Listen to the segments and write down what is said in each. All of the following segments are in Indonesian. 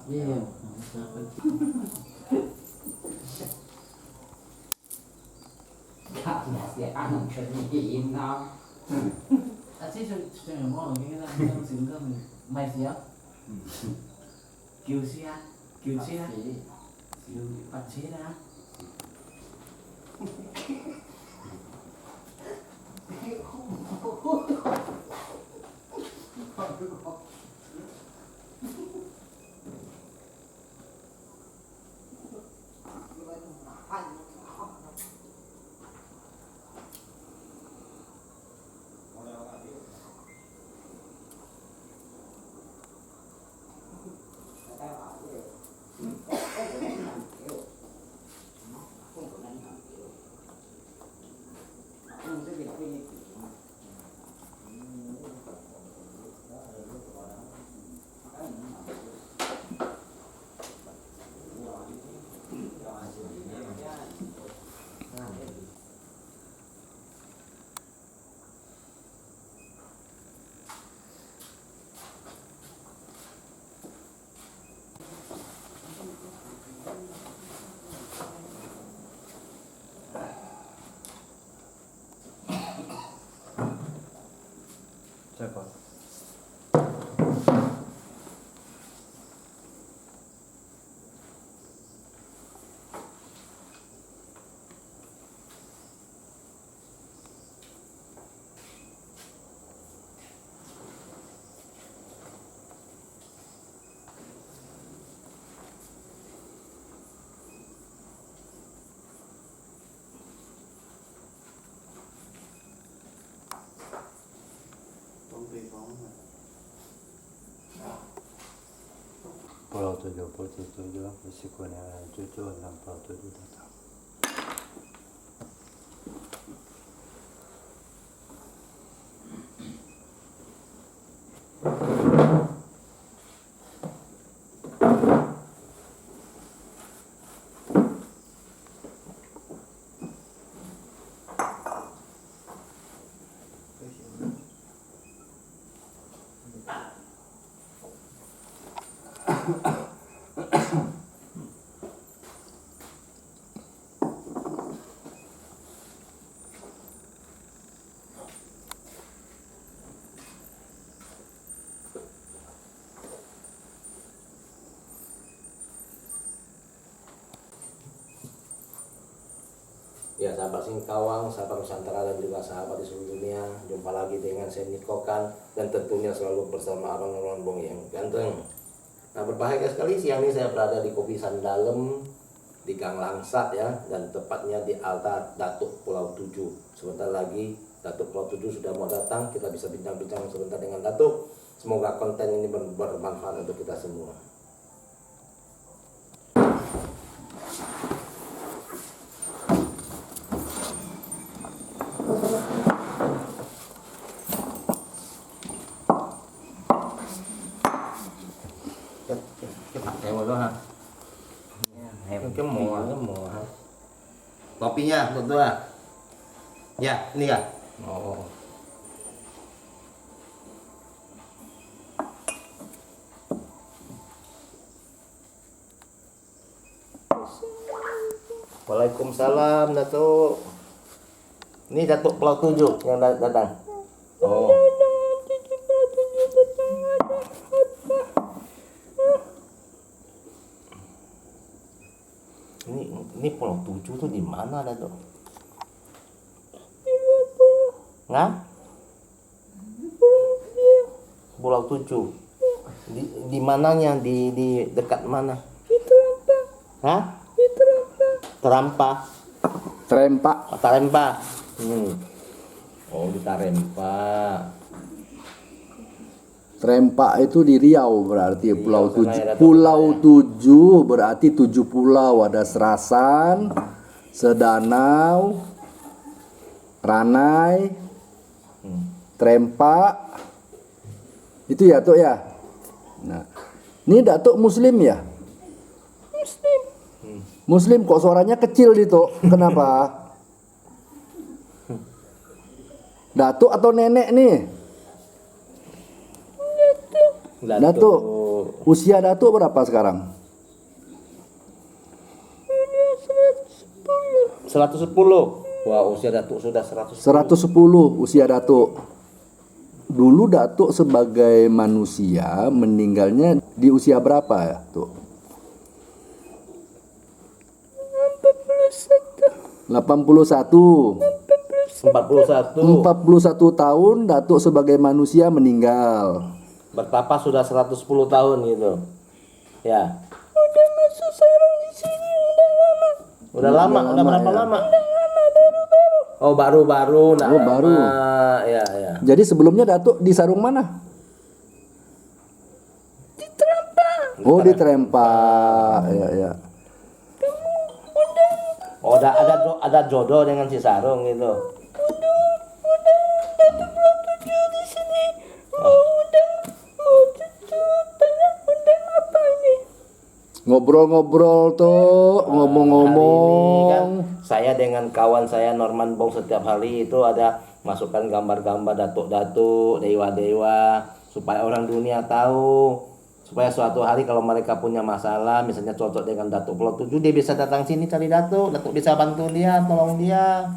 Iya. Gak masih anak kerjaan nào. Chứ chuyện mò là cái đang xứng cơ mày gì á? Kiều xe, kiều xe, kiều bắt xe ra. Siapa? Pulau 7, Putih 7, risikonya 7, 67 datang. Ya, sahabat Singkawang, sahabat Nusantara dan juga sahabat di seluruh dunia, jumpa lagi dengan saya Nikokan dan tentunya selalu bersama Abang Rombong yang ganteng. Nah, berbahagia sekali siang ini saya berada di Kopi Sandalem di Gang Langsat ya, dan tepatnya di altar Datuk Pulau 7. Sebentar lagi Datuk Pulau 7 sudah mau datang, kita bisa bincang-bincang sebentar dengan Datuk. Semoga konten ini bermanfaat untuk kita semua. Cái mùa hả? Kopinya betul ah? Ya, ini ya. Oh. Waalaikumsalam Datuk. Ini Datuk Pulau 7 yang datang. Oh. Ini Pulau 7 tuh di mana Datuk? Nggak? Pulau 7. Di mananya? Di dekat mana? Di Terempa. Hah? Di Terempa. Terempa. Terempa. Oh, Tarempa. Oh, di Tarempa. Terempa itu di Riau berarti Riau, Pulau sana 7. ada Pulau tempatnya. 7 berarti 7 pulau, ada Serasan, Sedanau, Ranai, Terempa. Itu ya, Tuk ya. Nah, ini Datuk Muslim ya? Muslim. Muslim kok suaranya kecil nih, Tuk. Kenapa? Datuk atau nenek nih? Datuk, usia Datuk berapa sekarang? 110. Wah, usia Datuk sudah 110. 110 usia Datuk. Dulu Datuk sebagai manusia meninggalnya di usia berapa ya, Tuh? 81. 41 tahun Datuk sebagai manusia meninggal. Bertapa sudah 110 tahun gitu. Ya. Udah masuk sarang di sini udah lama. Udah lama, udah berapa ya. lama? Baru-baru. Oh, baru-baru. Nah, Oh, baru. Ya, ya. Jadi sebelumnya Datuk di sarung mana? Diterapang. Oh, di Trempa. Ya, ya. Kamu udah Oh, ada jodoh dengan si Sarung gitu. udah Datuk belum tujuh di sini. Mau cucu tanya undang apa ini? Ngobrol-ngobrol tuh, Hari ini kan ngomong-ngomong. saya dengan kawan saya Norman Bong setiap hari itu ada masukkan gambar-gambar datuk-datuk, dewa-dewa supaya orang dunia tahu, supaya suatu hari kalau mereka punya masalah misalnya cocok dengan Datuk Pulau 7, dia bisa datang sini cari Datuk bisa bantu dia, tolong dia.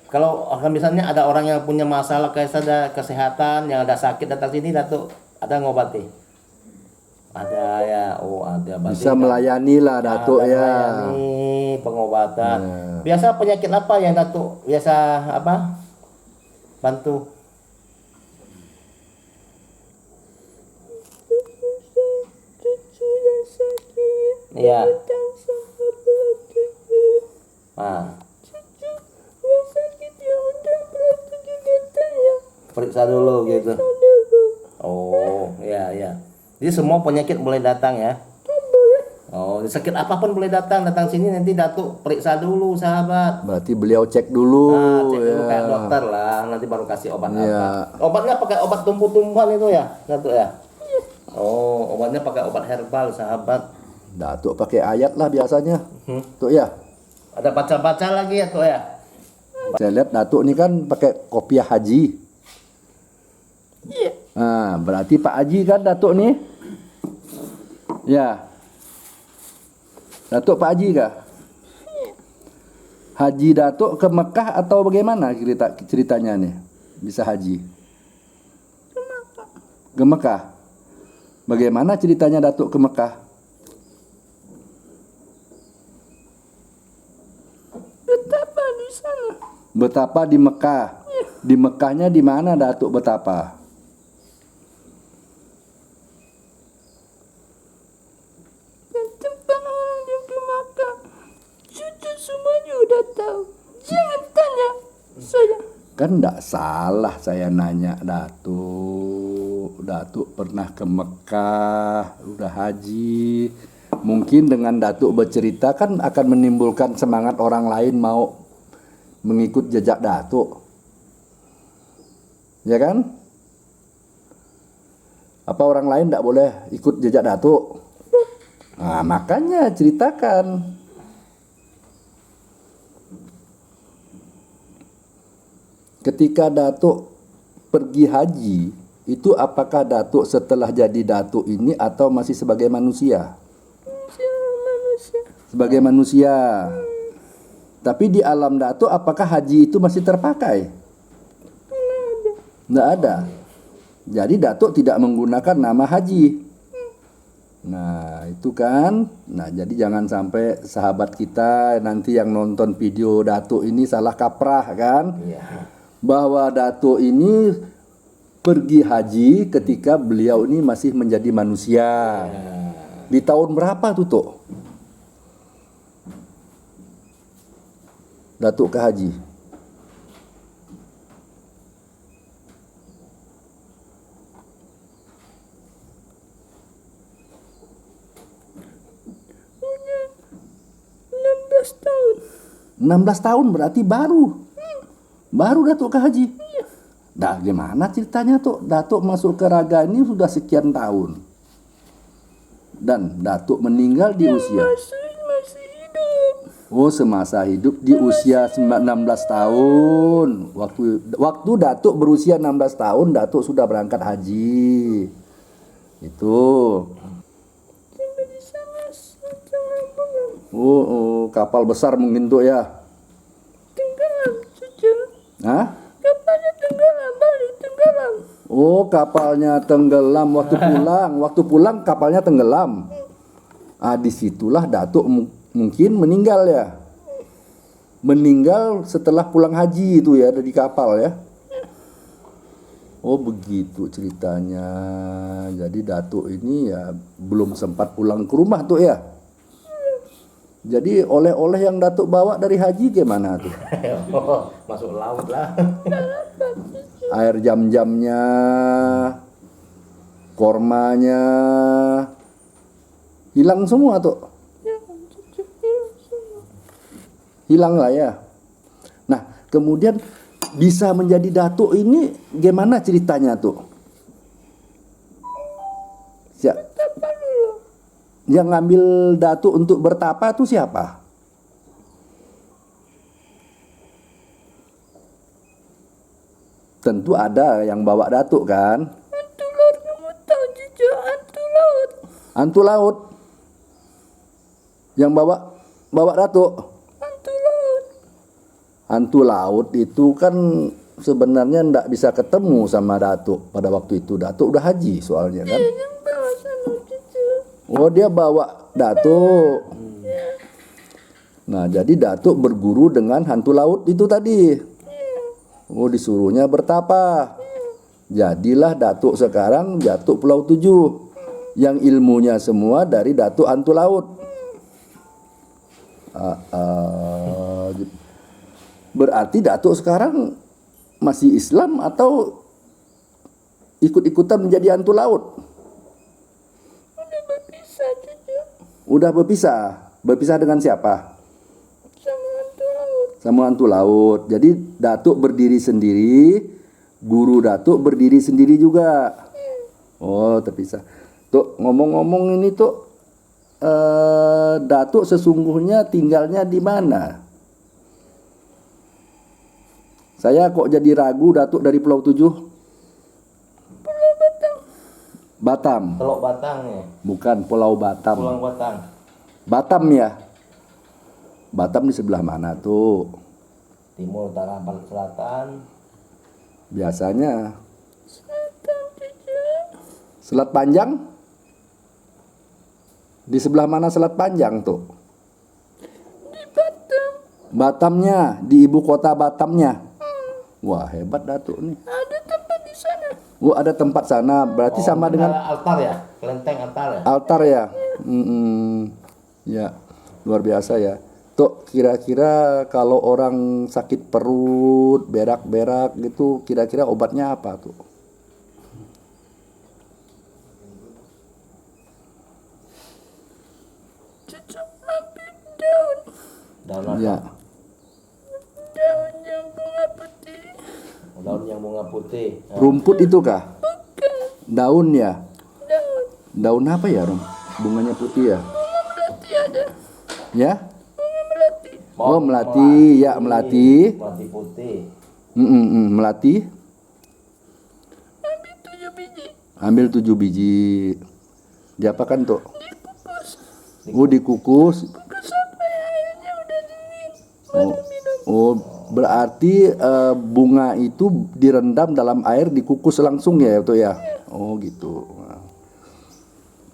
Kalau misalnya ada orang yang punya masalah kayak ada kesehatan, yang ada sakit datang sini Datuk ada ngobati. Ada ya, oh ada. Berarti Bisa melayani lah Datuk ada ya. melayani pengobatan. Ya. Biasa penyakit apa yang Datuk biasa apa? Bantu. Cucu yang sakit. Iya. Dan sama belah cucu. Nah, Cucu yang sakit yang udah belah tujuh datang ya. periksa dulu gitu. Dulu. Oh, iya iya. Jadi semua penyakit boleh datang ya. Boleh. Oh, sakit apapun boleh datang sini nanti Datuk periksa dulu sahabat. Berarti beliau cek dulu. Nah, cek dulu ya. kayak dokter lah, nanti baru kasih obat Iya. apa. Obatnya pakai obat tumbuh-tumbuhan itu ya, Datuk ya? Oh, obatnya pakai obat herbal, sahabat. Datuk pakai ayat lah biasanya. Hmm. Tuh ya. Ada baca-baca lagi ya, Tuh ya? Saya lihat Datuk ini kan pakai kopiah haji. Iya. Nah, berarti Pak Haji kan Datuk nih? Ya. Datuk Pak Haji kah? Haji Datuk ke Mekah atau bagaimana ceritanya nih? Bisa haji? Ke Mekah. Bagaimana ceritanya Datuk ke Mekah? Betapa di sana. Betapa di Mekah. Di Mekahnya di mana Datuk betapa? Dan tempat orang yang ke Makkah. Cucu semuanya udah tahu. Jangan tanya saya. Kan enggak salah saya nanya Datuk. Datuk pernah ke Mekah, udah haji. Mungkin dengan Datuk bercerita kan akan menimbulkan semangat orang lain mau mengikut jejak Datuk. Ya kan? Apa orang lain enggak boleh ikut jejak Datuk? Nah, makanya ceritakan. Ketika Datuk pergi haji, itu apakah Datuk setelah jadi Datuk ini atau masih sebagai manusia? Manusia. Sebagai manusia. Tapi di alam Datuk apakah haji itu masih terpakai? Tidak ada. Jadi Datuk tidak menggunakan nama haji. Nah, itu kan. Nah, jadi jangan sampai sahabat kita nanti yang nonton video Datuk ini salah kaprah kan? Iya. Bahwa Datuk ini pergi haji ketika beliau ini masih menjadi manusia. Di tahun berapa tuh, Tok? Datuk ke haji? Punya 16 tahun. 16 tahun berarti baru. Baru Datuk ke haji. Dah gimana ceritanya tuh? Datuk masuk ke raga ini sudah sekian tahun. Dan Datuk meninggal di usia. Masih hidup. Oh, semasa hidup di usia 16 tahun. Waktu Datuk berusia 16 tahun, Datuk sudah berangkat haji. Itu. Sampai di sana setengah bulan. Oh, kapal besar mungkin tuh ya. Tenggelam, cucu. Hah? Kapalnya tenggelam, balik tenggelam. Oh, kapalnya tenggelam waktu pulang. Waktu pulang kapalnya tenggelam. Ah, disitulah Datuk mungkin meninggal ya. Meninggal setelah pulang haji itu ya, dari kapal ya. Oh, begitu ceritanya. Jadi Datuk ini ya belum sempat pulang ke rumah tuh ya. Jadi oleh-oleh yang Datuk bawa dari haji gimana tuh? Oh, masuk laut lah. Air jam-jamnya, kormanya, hilang semua tuh. Hilang lah ya. Nah, kemudian bisa menjadi Datuk ini gimana ceritanya tuh? Betapa dulu. Yang ngambil Datuk untuk bertapa tuh siapa? Tentu ada yang bawa Datuk kan? Hantu laut, kamu tahu cucu, hantu laut. Hantu laut. Yang bawa Datuk. Hantu laut. Hantu laut itu kan sebenarnya ndak bisa ketemu sama Datuk pada waktu itu. Datuk udah haji soalnya kan. Yang bawa sana cucu. Oh, dia bawa Datuk. Nah, jadi Datuk berguru dengan hantu laut itu tadi. Oh, disuruhnya bertapa. Jadilah Datuk sekarang Datuk Pulau Tujuh. Yang ilmunya semua dari Datuk hantu laut. Berarti Datuk sekarang masih Islam atau ikut-ikutan menjadi hantu laut? Udah berpisah cucu. Udah berpisah. Berpisah dengan siapa? Sama hantu laut. Sama hantu laut. Jadi Datuk berdiri sendiri, guru Datuk berdiri sendiri juga. Oh, terpisah. Tuh, ngomong-ngomong ini tuh, Datuk sesungguhnya tinggalnya di mana? Saya kok jadi ragu Datuk dari Pulau Tujuh? Pulau Batam. Batam. Teluk Batang ya. Bukan Pulau Batam. Pulang Batang. Batam ya. Batam di sebelah mana tuh? Timur, utara, barat, selatan. Biasanya Selatan cucu. Selat Panjang? Di sebelah mana Selat Panjang tuh? Di Batam. Batamnya, di ibu kota Batamnya. Wah, hebat Datuk nih. Ada tempat di sana. Oh, ada tempat sana. Berarti sama dengan Altar ya, kelenteng altar ya. altar ya. Ya, luar biasa ya. Tuh, kira-kira kalau orang sakit perut, berak-berak gitu, kira-kira obatnya apa tuh? Cucu ambil daun. Daun apa? Ya. Daun yang bunga putih. Daun yang bunga putih. Nah, Rumput itu kah? Bukan. Daun ya? Daun. Daun apa ya, Rom? Bunganya putih ya? Bunga melati ada. Ya? Bunga melati. Oh, melati. Ya, melati. Melati putih. Melati. Ambil 7 biji. Ambil 7 biji. Diapakan tuh? Dikukus. Oh, dikukus. Kukus sampai airnya udah dingin. Oh, Baru minum. oh, berarti bunga itu direndam dalam air, dikukus langsung ya itu ya? Oh, gitu. Nah.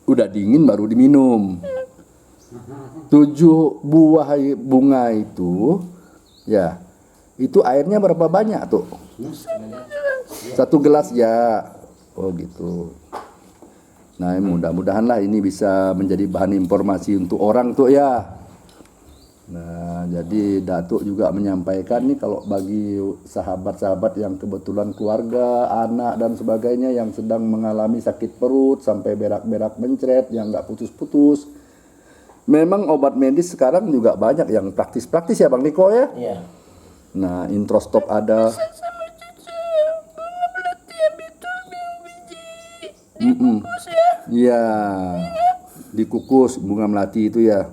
Udah dingin baru diminum. 7 buah bunga itu, ya, itu airnya berapa banyak tuh? 1 gelas ya. Oh, gitu. Nah, mudah-mudahan lah ini bisa menjadi bahan informasi untuk orang tuh ya. Nah, jadi Datuk juga menyampaikan nih kalau bagi sahabat-sahabat yang kebetulan keluarga, anak dan sebagainya yang sedang mengalami sakit perut sampai berak-berak mencret yang nggak putus-putus. Memang obat medis sekarang juga banyak yang praktis-praktis ya Bang Niko ya. Iya. Nah, Introstop ada. Sama cucu. Bunga melati ambil 7 biji. Dikukus ya. Iya. Dikukus bunga melati itu ya.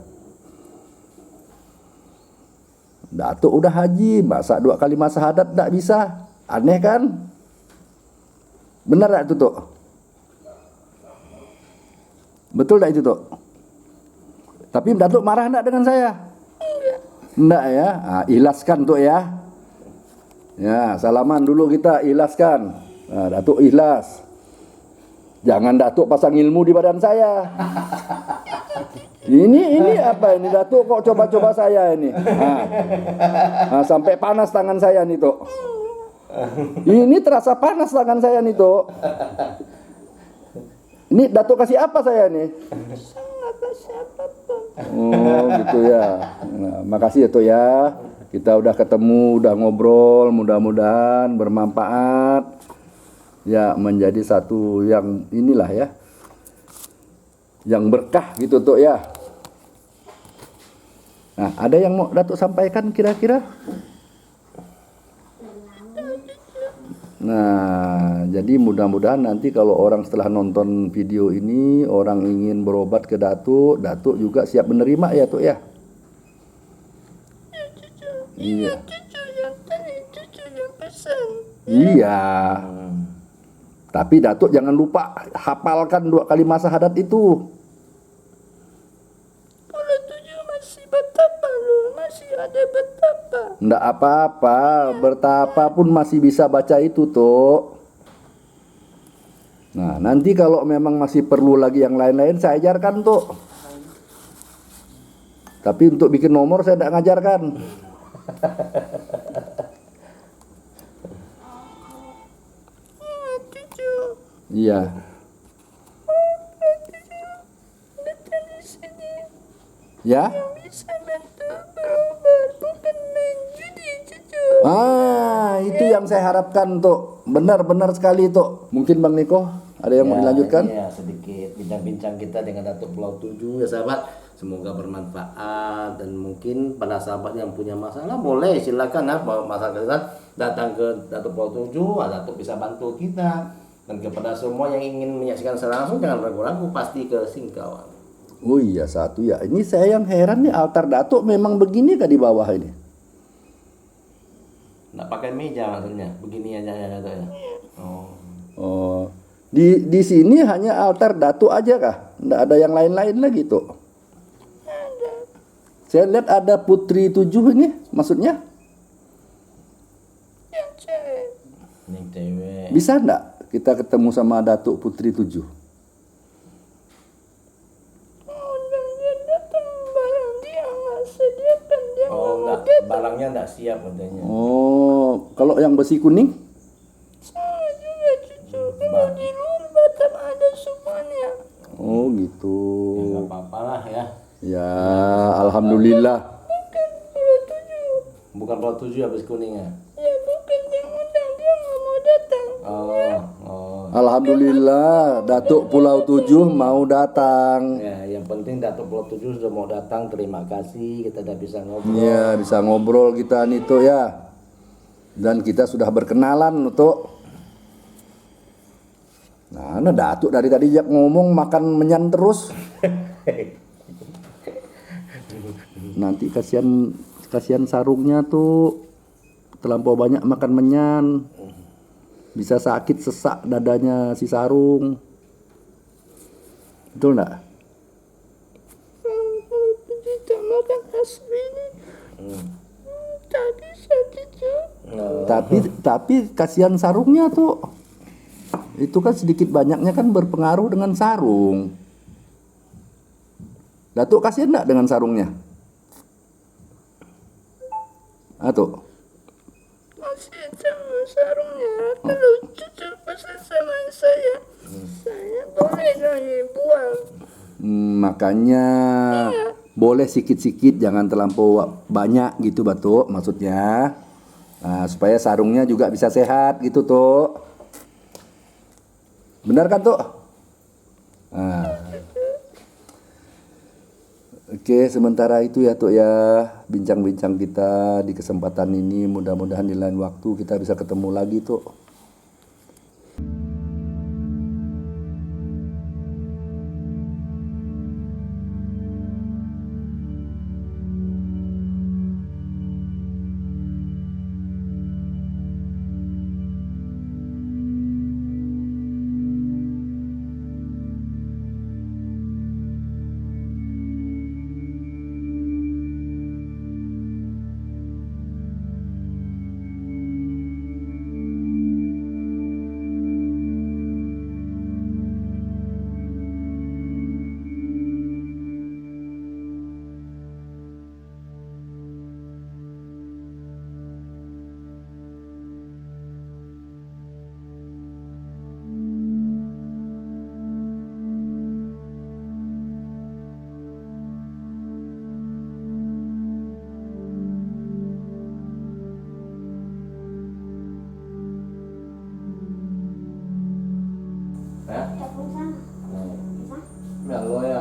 Datuk udah haji, masa 2 kali masa syahadat tidak bisa? Aneh kan? Benar tak itu Tok? Betul tak itu Tok? Tapi Datuk marah enggak dengan saya? Enggak ya? Ikhlaskan Tok ya. Ya, salaman dulu kita ikhlaskan. Datuk ikhlas. Jangan Datuk pasang ilmu di badan saya. Ini apa ini Datuk kok coba-coba saya ini? Sampai panas tangan saya nih Tok. Ini terasa panas tangan saya nih Tok. Ini Datuk kasih apa saya nih? Saya nggak kasih apa-apa. Oh gitu ya. Nah, makasih ya Tok ya. Kita udah ketemu, udah ngobrol, mudah-mudahan bermanfaat. Ya menjadi satu yang inilah ya. Yang berkah gitu Tok ya. Nah, ada yang mau Datuk sampaikan kira-kira? Nah, jadi mudah-mudahan nanti kalau orang setelah nonton video ini, orang ingin berobat ke Datuk, Datuk juga siap menerima ya Tok ya? Iya. Cucu yang tadi, cucu yang pesan. Iya. Tapi Datuk jangan lupa hafalkan 2 kali masa syahadat itu. Kalau 7 masih betapa loh, masih ada betapa. Nggak apa-apa, bertapa pun masih bisa baca itu Tok. Nah, nanti kalau memang masih perlu lagi yang lain-lain saya ajarkan Tok. Tapi untuk bikin nomor saya tidak ngajarkan. Cucu, Iya. datang di sini Ya? bisa bantu berobat, bukan main judi cucu. Itu yang saya harapkan Tok. Benar-benar sekali Tok. Mungkin Bang Niko ada yang mau dilanjutkan? Ya, sedikit bincang-bincang kita dengan Datuk Pulau 7 ya sahabat. Semoga bermanfaat dan mungkin pada sahabat yang punya masalah boleh silakan ya masalah kita datang ke Datuk Pulau 7, Datuk bisa bantu kita. Dan kepada semua yang ingin menyaksikan secara langsung jangan ragu-ragu pasti ke Singkawang. Oh iya satu ya. Ini saya yang heran nih, altar Datuk memang begini kah di bawah ini? Nggak pakai meja maksudnya, begini aja ya Datuk ya. Oh. Oh. Di sini hanya altar Datuk aja kah? Nggak ada yang lain-lain lagi Tok? Saya lihat ada Putri 7 ini, maksudnya Yang cewek. Ini cewek. bisa nggak kita ketemu sama Datuk Putri 7? Undang dia datang, barang dia nggak sediakan, dia nggak Oh, mau enggak, datang. barangnya enggak siap katanya. Oh, kalau yang besi kuning? Sama juga cucu, kalau di luar Batam ada semuanya. Oh gitu. Ya, enggak apa-apa lah ya. Ya, alhamdulillah. Bukan Pulau 7. Bukan Pulau 7 habis kuning ya. Ya bukan yang undang, dia nggak mau datang. Oh. Alhamdulillah, Datuk Pulau 7 mau datang. Ya, yang penting Datuk Pulau 7 sudah mau datang. Terima kasih, kita udah bisa ngobrol. Ya, bisa ngobrol kita nih Tok ya. Dan kita sudah berkenalan Tok. Nah, Datuk dari tadi ngomong makan menyan terus. Nanti kasihan sarungnya tuh terlampau banyak makan menyan. Bisa sakit sesak dadanya si sarung. Betul enggak? Kalau kita makan asli ini, tadi saya cucu. Tapi kasihan sarungnya tuh. Itu kan sedikit banyaknya kan berpengaruh dengan sarung. Datuk kasihan enggak dengan sarungnya? Tuh. Masih sama sarungnya. Kalau cucu pesan sama saya boleh saya buang. Makanya boleh sikit-sikit, jangan terlampau banyak gitu Batuk maksudnya. Nah, supaya sarungnya juga bisa sehat gitu Tok. Benar kan Tok? Nah. Oke, sementara itu ya Tok ya, bincang-bincang kita di kesempatan ini, mudah-mudahan di lain waktu kita bisa ketemu lagi Tok. Hah? Telepon sana. Hmm. Bisa? Ya lo ya